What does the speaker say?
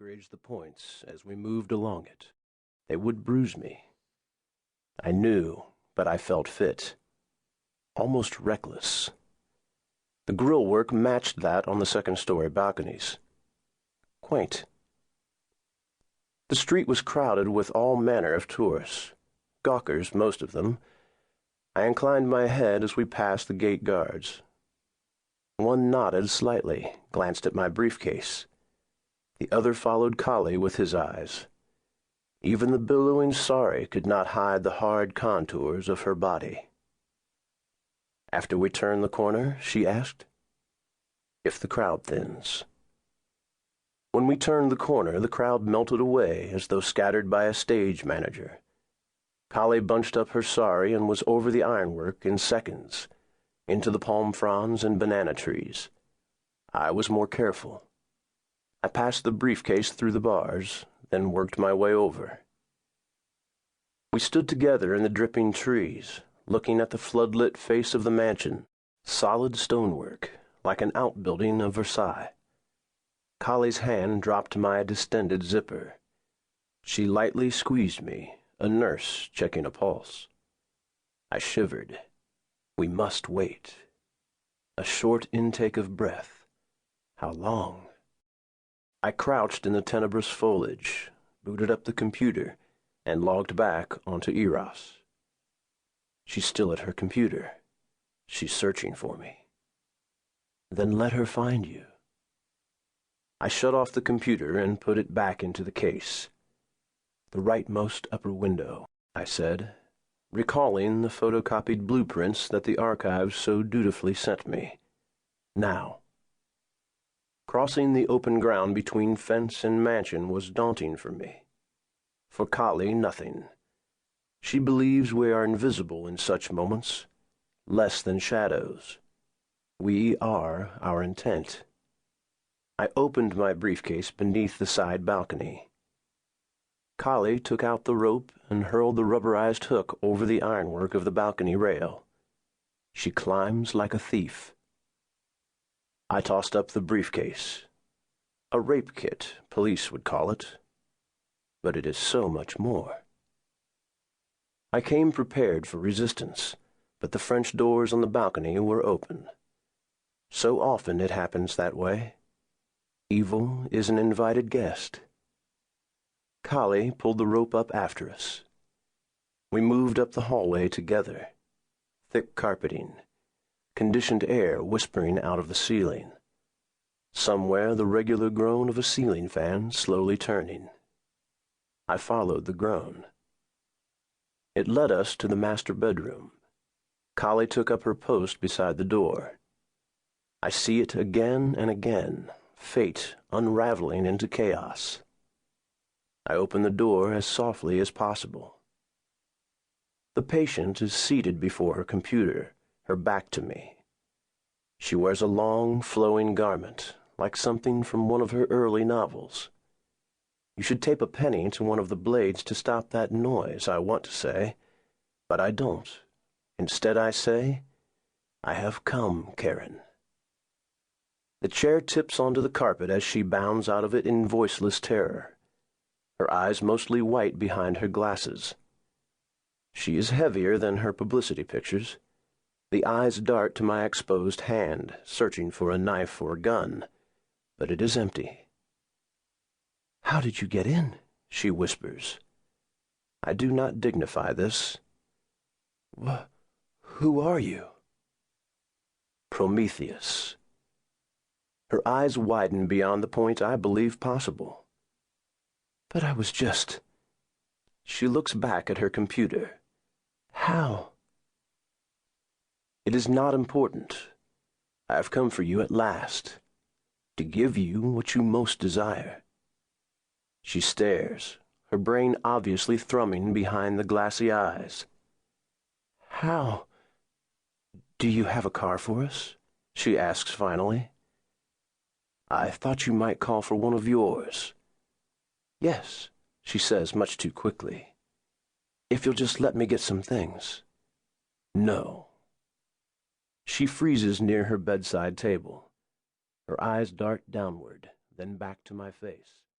discourage the points as we moved along it. They would bruise me. I knew, but I felt fit. Almost reckless. The grill work matched that on the second-story balconies. Quaint. The street was crowded with all manner of tourists. Gawkers, most of them. I inclined my head as we passed the gate guards. One nodded slightly, glanced at my briefcase. The other followed Collie with his eyes. Even the billowing sari could not hide the hard contours of her body. After we turned the corner, she asked, "If the crowd thins." When we turned the corner, the crowd melted away as though scattered by a stage manager. Collie bunched up her sari and was over the ironwork in seconds, into the palm fronds and banana trees. I was more careful. I passed the briefcase through the bars, then worked my way over. We stood together in the dripping trees, looking at the floodlit face of the mansion, solid stonework, like an outbuilding of Versailles. Collie's hand dropped to my distended zipper. She lightly squeezed me, a nurse checking a pulse. I shivered. We must wait. A short intake of breath. How long? I crouched in the tenebrous foliage, booted up the computer, and logged back onto E.R.O.S. She's still at her computer. She's searching for me. Then let her find you. I shut off the computer and put it back into the case. The rightmost upper window, I said, recalling the photocopied blueprints that the archives so dutifully sent me. Now. Crossing the open ground between fence and mansion was daunting for me. For Collie, nothing. She believes we are invisible in such moments, less than shadows. We are our intent. I opened my briefcase beneath the side balcony. Collie took out the rope and hurled the rubberized hook over the ironwork of the balcony rail. She climbs like a thief. I tossed up the briefcase. A rape kit, police would call it. But it is so much more. I came prepared for resistance, but the French doors on the balcony were open. So often it happens that way. Evil is an invited guest. Collie pulled the rope up after us. We moved up the hallway together. Thick carpeting, conditioned air whispering out of the ceiling. Somewhere the regular groan of a ceiling fan slowly turning. I followed the groan. It led us to the master bedroom. Collie took up her post beside the door. I see it again and again, fate unraveling into chaos. I open the door as softly as possible. The patient is seated before her computer, her back to me. She wears a long, flowing garment, like something from one of her early novels. You should tape a penny to one of the blades to stop that noise, I want to say, but I don't. Instead I say, I have come, Karen. The chair tips onto the carpet as she bounds out of it in voiceless terror, her eyes mostly white behind her glasses. She is heavier than her publicity pictures. The eyes dart to my exposed hand, searching for a knife or a gun, but it is empty. "How did you get in?" she whispers. I do not dignify this. Who are you?" Prometheus. Her eyes widen beyond the point I believe possible. "But I was just—" She looks back at her computer. "How?" "It is not important. I have come for you at last, to give you what you most desire." She stares, her brain obviously thrumming behind the glassy eyes. "How? Do you have a car for us?" she asks finally. "I thought you might call for one of yours." "Yes," she says much too quickly. "If you'll just let me get some things." "No." She freezes near her bedside table. Her eyes dart downward, then back to my face.